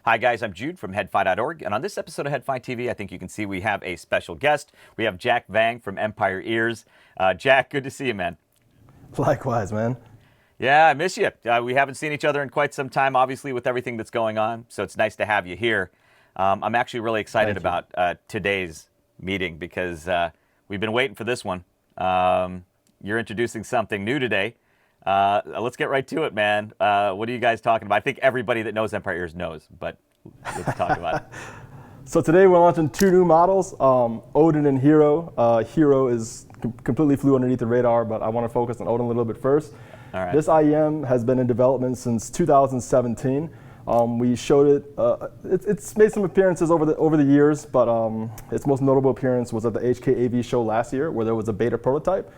Hi guys, I'm Jude from headfi.org, and on this episode of Headfi TV, I think you can see we have a special guest. We have Jack Vang from Empire Ears. Jack, good to see you, man. Likewise, man. Yeah, I miss you. We haven't seen each other in quite some time, obviously, with everything that's going on, so it's nice to have you here. I'm actually really excited about today's meeting because we've been waiting for this one. You're introducing something new today. Let's get right to it, man. What are you guys talking about? I think everybody that knows Empire Ears knows, but let's talk about it. So today we're launching two new models, Odin and Hero. Hero is completely flew underneath the radar, but I want to focus on Odin a little bit first. All right. This IEM has been in development since 2017. We showed it. It's made some appearances over the years, but its most notable appearance was at the HKAV show last year, where there was a beta prototype.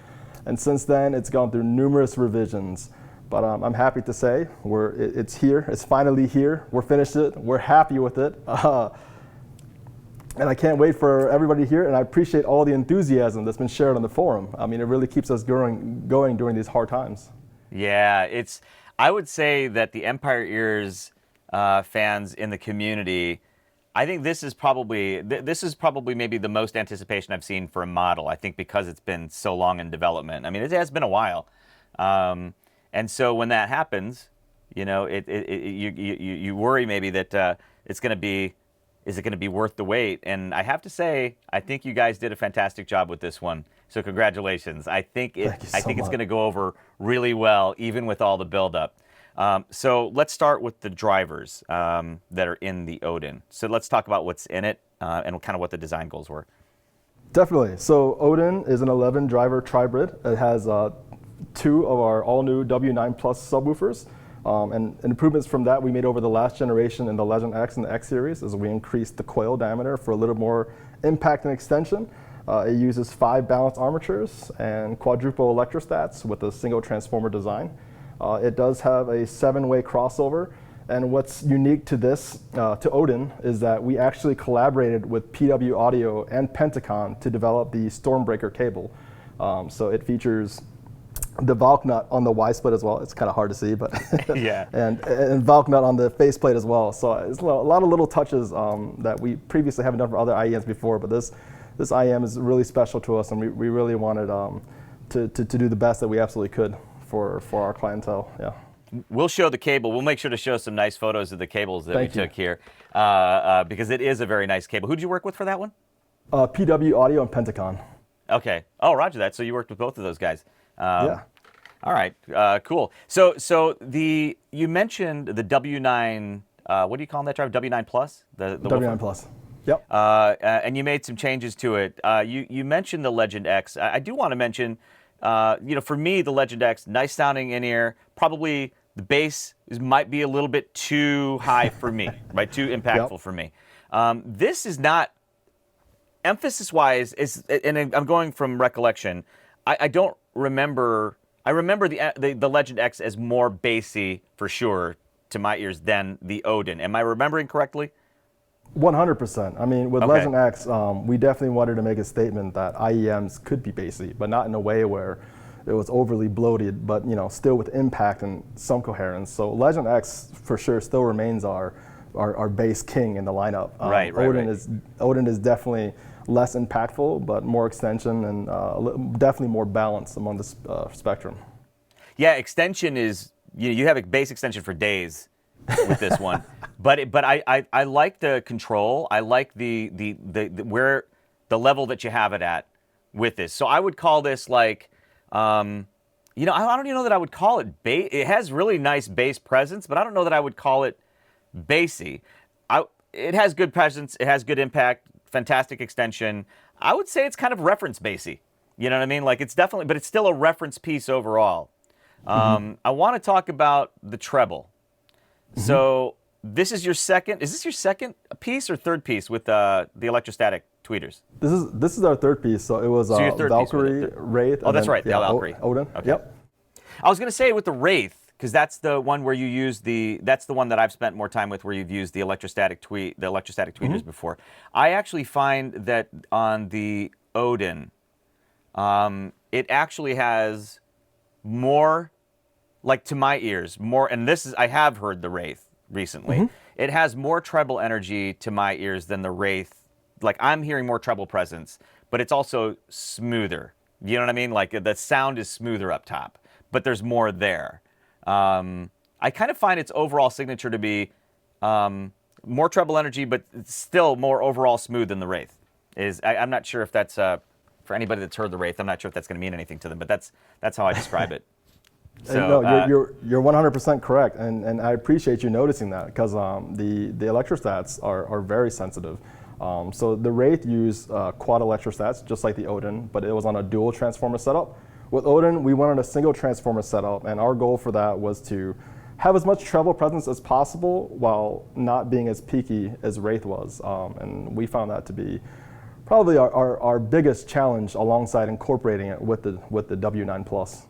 And since then, it's gone through numerous revisions. But I'm happy to say it's here. It's finally here. We're finished it. We're happy with it. And I can't wait for everybody here. And I appreciate all the enthusiasm that's been shared on the forum. I mean, it really keeps us going during these hard times. Yeah, I would say that the Empire Ears fans in the community, I think this is probably maybe the most anticipation I've seen for a model. I think because it's been so long in development. I mean, it has been a while, and so when that happens, you know, you worry maybe that it's going to be, is it going to be worth the wait? And I have to say, I think you guys did a fantastic job with this one. So congratulations. I think it's going to go over really well, even with all the buildup. So let's start with the drivers that are in the Odin. So let's talk about what's in it and kind of what the design goals were. Definitely. So Odin is an 11 driver tribrid. It has two of our all new W9 Plus subwoofers. And improvements from that we made over the last generation in the Legend X and the X series as we increased the coil diameter for a little more impact and extension. It uses 5 balanced armatures and quadruple electrostats with a single transformer design. It does have a 7-way crossover, and what's unique to this, to Odin, is that we actually collaborated with PW Audio and Pentacon to develop the Stormbreaker cable. So it features the Valk nut on the Y split as well. It's kind of hard to see, but yeah. and Valk nut on the faceplate as well. So it's a lot of little touches that we previously haven't done for other IEMs before, but this IEM is really special to us, and we really wanted to do the best that we absolutely could for our clientele. Yeah. We'll show the cable. We'll make sure to show some nice photos of the cables that we took here because it is a very nice cable. Who did you work with for that one? PW Audio and Pentacon. Okay. Oh, roger that. So you worked with both of those guys. Yeah. All right. Cool. So you mentioned the W9. What do you call that drive? W9 Plus. The W9 Plus. Yep. And you made some changes to it. You mentioned the Legend X. I do want to mention, for me, the Legend X, nice sounding in ear. Probably the bass might be a little bit too high for me, right? Too impactful for me. This is not, emphasis-wise, and I'm going from recollection. I don't remember. I remember the Legend X as more bassy for sure to my ears than the Odin. Am I remembering correctly? 100%. I mean, with Legend X, we definitely wanted to make a statement that IEMs could be bassy, but not in a way where it was overly bloated, but still with impact and some coherence. So Legend X for sure still remains our bass king in the lineup. Right. Odin is definitely less impactful, but more extension and definitely more balance among the spectrum. Yeah, extension is you have a bass extension for days with this one, but I like the control. I like the where the level that you have it at with this. So I would call this like, I don't even know that I would call it bass. It has really nice bass presence, but I don't know that I would call it bassy. It has good presence. It has good impact. Fantastic extension. I would say it's kind of reference bassy. You know what I mean? Like it's definitely, but it's still a reference piece overall. I want to talk about the treble. So this is your second. Is this your second piece or third piece with the electrostatic tweeters? This is our third piece. So it was Valkyrie, Wraith. Oh, that's right. The Valkyrie. Odin. Okay. Yep. I was going to say with the Wraith, because that's the one where you use that's the one that I've spent more time with, where you've used the electrostatic tweeters before. I actually find that on the Odin, it actually has more, like to my ears, more, and I have heard the Wraith recently. it has more treble energy to my ears than the Wraith. Like, I'm hearing more treble presence, but it's also smoother. You know what I mean? Like, the sound is smoother up top, but there's more there. I kind of find its overall signature to be more treble energy, but still more overall smooth than the Wraith. I'm not sure if that's for anybody that's heard the Wraith. I'm not sure if that's going to mean anything to them, but that's how I describe it. So, no, you're 100% correct, and I appreciate you noticing that, because the electrostats are very sensitive. So the Wraith used quad electrostats, just like the Odin, but it was on a dual transformer setup. With Odin, we went on a single transformer setup, and our goal for that was to have as much treble presence as possible while not being as peaky as Wraith was. And we found that to be probably our biggest challenge, alongside incorporating it with the W9 Plus.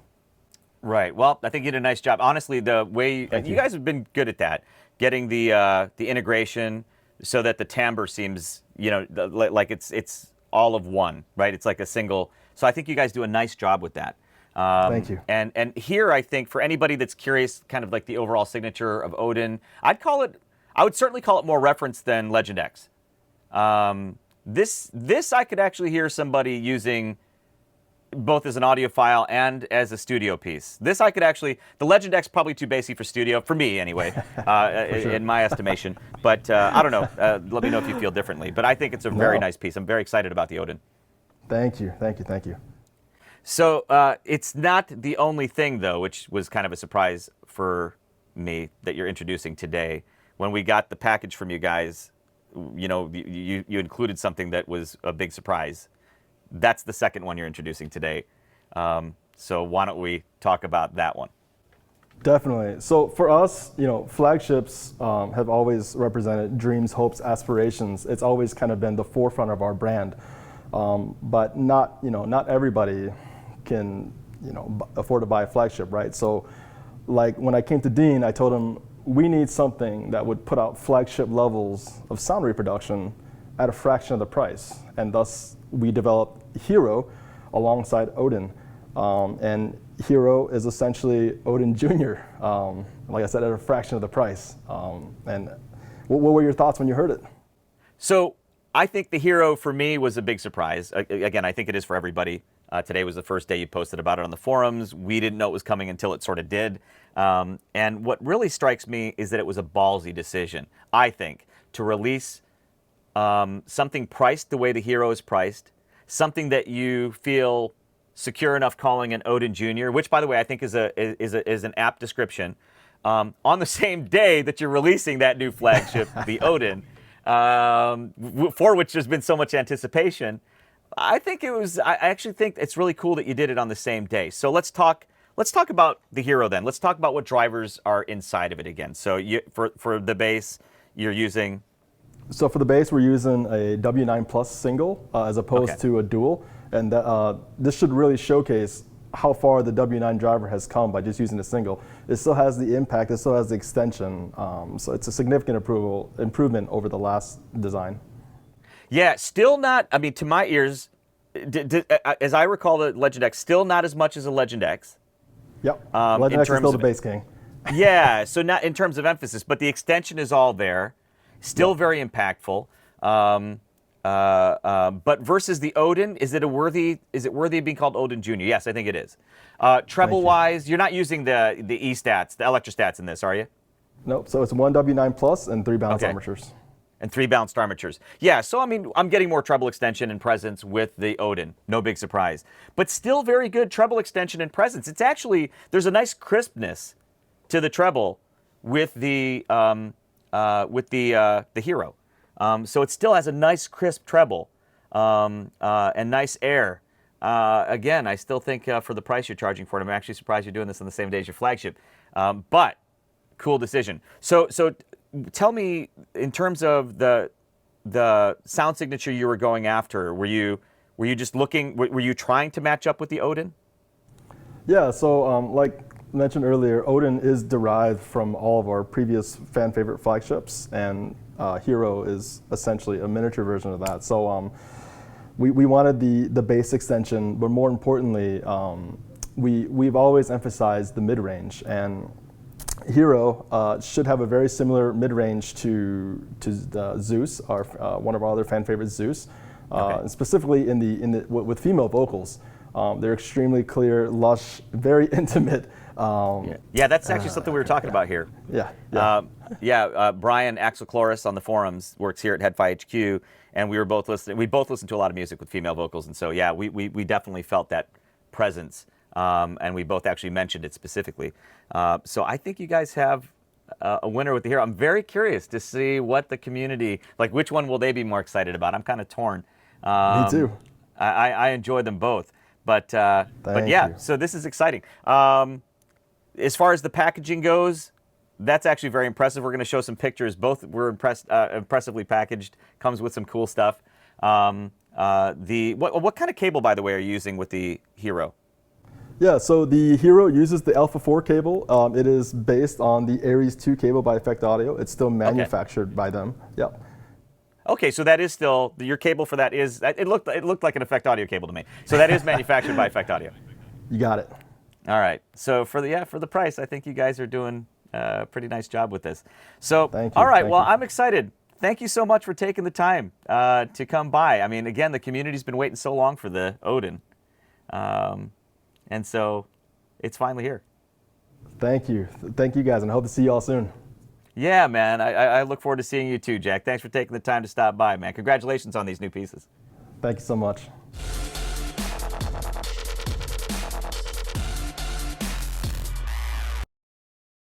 Right. Well, I think you did a nice job. Honestly, the way you guys have been good at that, getting the integration so that the timbre seems, like it's all of one, right? It's like a single. So I think you guys do a nice job with that. Thank you. And here, I think for anybody that's curious, kind of like the overall signature of Odin, I would certainly call it more reference than Legend X. This I could actually hear somebody using both as an audiophile and as a studio piece. This I could actually, the Legend X probably too bassy for studio, for me anyway, sure. In my estimation. But I don't know, let me know if you feel differently. But I think it's a very nice piece. I'm very excited about the Odin. Thank you. So it's not the only thing, though, which was kind of a surprise for me, that you're introducing today. When we got the package from you guys, you included something that was a big surprise. That's the second one you're introducing today. So why don't we talk about that one? Definitely. So for us, flagships have always represented dreams, hopes, aspirations. It's always kind of been the forefront of our brand. But not everybody can, afford to buy a flagship, right? So, like when I came to Dean, I told him we need something that would put out flagship levels of sound reproduction at a fraction of the price, and thus we developed Hero alongside Odin. And Hero is essentially Odin Jr., like I said, at a fraction of the price. And what were your thoughts when you heard it? So I think the Hero for me was a big surprise. Again, I think it is for everybody. Today was the first day you posted about it on the forums. We didn't know it was coming until it sort of did. And what really strikes me is that it was a ballsy decision, I think, to release something priced the way the Hero is priced, something that you feel secure enough calling an Odin Jr., which, by the way, I think is an apt description, on the same day that you're releasing that new flagship, the Odin, for which there's been so much anticipation. I actually think it's really cool that you did it on the same day. So let's talk about the Hero then. Let's talk about what drivers are inside of it again. So for the bass, you're using... So for the bass, we're using a W9 Plus single as opposed to a dual. And this should really showcase how far the W9 driver has come by just using a single. It still has the impact, it still has the extension. So it's a significant improvement over the last design. Yeah, still not, I mean, to my ears, as I recall the Legend X, still not as much as a Legend X. Yep, Legend X is still the bass king. Yeah, so not in terms of emphasis, but the extension is all there. Still very impactful. But versus the Odin, is it worthy of being called Odin Jr.? Yes, I think it is. Treble-wise, you're not using the E-stats, the electrostats in this, are you? Nope, so it's one W9 Plus and 3 balanced armatures. And 3 balanced armatures. Yeah, so I mean, I'm getting more treble extension and presence with the Odin. No big surprise. But still very good treble extension and presence. It's actually, there's a nice crispness to the treble with the Hero. So it still has a nice crisp treble and nice air. Again, I still think for the price you're charging for it, I'm actually surprised you're doing this on the same day as your flagship. But cool decision. So tell me, in terms of the sound signature you were going after, were you just looking? Were you trying to match up with the Odin? Yeah. So like mentioned earlier, Odin is derived from all of our previous fan favorite flagships, and Hero is essentially a miniature version of that. So we wanted the bass extension, but more importantly, we've always emphasized the mid-range, and Hero should have a very similar mid-range to Zeus, one of our other fan favorites, Zeus. Okay. Specifically with female vocals, they're extremely clear, lush, very intimate. Yeah, that's actually something we were talking about here. Brian Axel Chloris on the forums works here at Headfi HQ, and we both listened to a lot of music with female vocals, and so yeah, we definitely felt that presence, and we both actually mentioned it specifically. So I think you guys have a winner with the Hero. I'm very curious to see what the community, like which one will they be more excited about. I'm kind of torn. Me too. I enjoy them both, but yeah, you. so this is exciting. As far as the packaging goes, that's actually very impressive. We're going to show some pictures. Both were impressively packaged. Comes with some cool stuff. What kind of cable, by the way, are you using with the Hero? Yeah, so the Hero uses the Alpha 4 cable. It is based on the Aries 2 cable by Effect Audio. It's still manufactured by them. Yep. Okay, so that is still your cable for that is. It looked like an Effect Audio cable to me. So that is manufactured by Effect Audio. You got it. All right. So for the price, I think you guys are doing a pretty nice job with this. So thank you. All right. Thank well, you. I'm excited. Thank you so much for taking the time to come by. I mean, again, the community's been waiting so long for the Odin, and so it's finally here. Thank you guys, and I hope to see you all soon. Yeah, man. I look forward to seeing you too, Jack. Thanks for taking the time to stop by, man. Congratulations on these new pieces. Thank you so much.